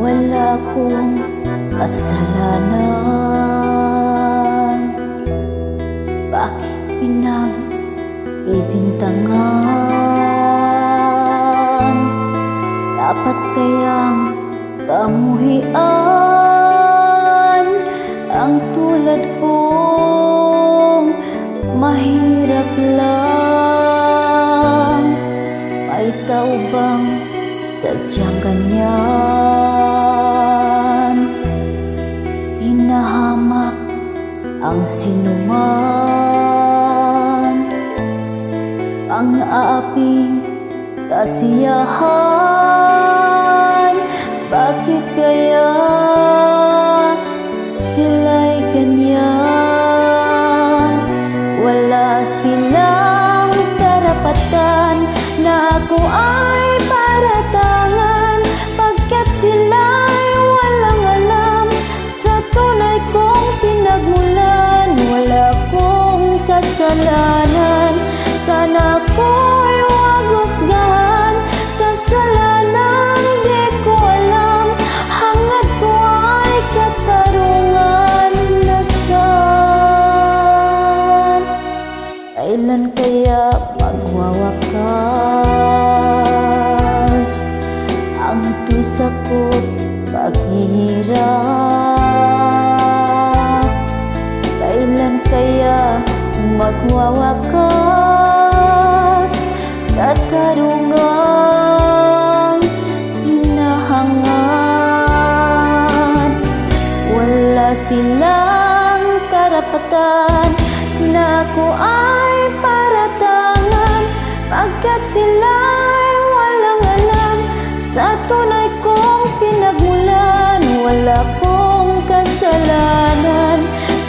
wala akong kasalanan. Bakit pinag-ibintangan? Dapat kayang kamuhian ang tulad kong mahirap lang. May tao bang sadyang ganyan? Hinahamak ang sinuman, ang-aaping kasiyahan. Bakit kaya sila'y ganyan? Wala silang karapatan na ako ay paratangan, pagkat sila'y walang alam sa tunay kong pinagmulan. Wala akong kasalanan, sana ako'y huwag husgahan. Kasalanan di ko alam, hangad ko ay katarungan. Nasaan? Kailan kaya magwawakas ang dusa ko't paghihirap? Kailan kaya magwawakas katarungang hinahangad? Wala silang karapatan na ako ay paratangan, pagkat sila'y walang alam sa tunay kong pinagmulan. Wala kong kasalanan,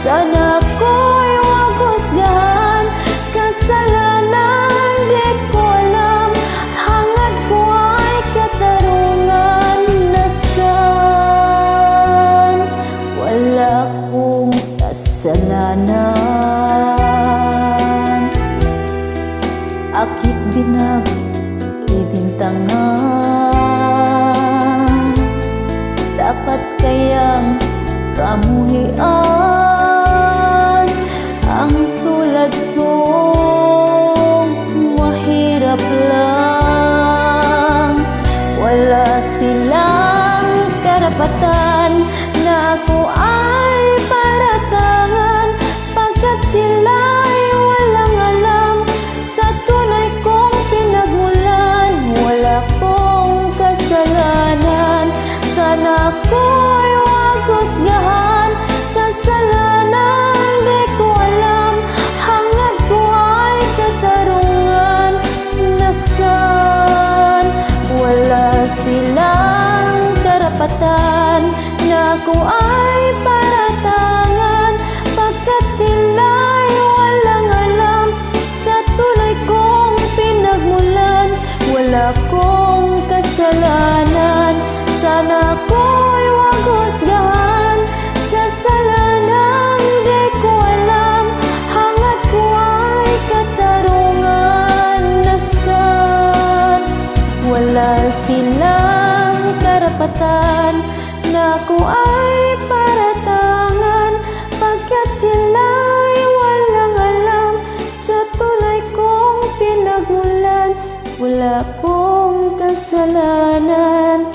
sana ako'y huwag husgahan. Kasalanan di ko alam, hangad ko ay katarungan. Nasaan? Wala akong kasalanan. Akit binag-ibintangan, dapat kayang kamuhian ang tulad kong mahirap lang. Wala silang karapatan na ako ay paratangan, pagkat sila'y walang alam sa tunay kong pinagmulan. Wala kong kasalanan, sana ako'y huwag husgahan. Kasalanan di ko alam, hangad ko ay katarungan. Nasaan? Wala silang karapatan na ako ay paratangan, pagkat sila'y walang alam sa tunay kong pinagmulan. Wala kong kasalanan, sana ako'y huwag husgahan. Kasalanan di ko alam, hangad ko ay katarungan. Nasaan? Wala silang karapatan na ako ay paratangan, pagkat sila'y walang alam sa tunay kong pinagmulan. Wala kong kasalanan.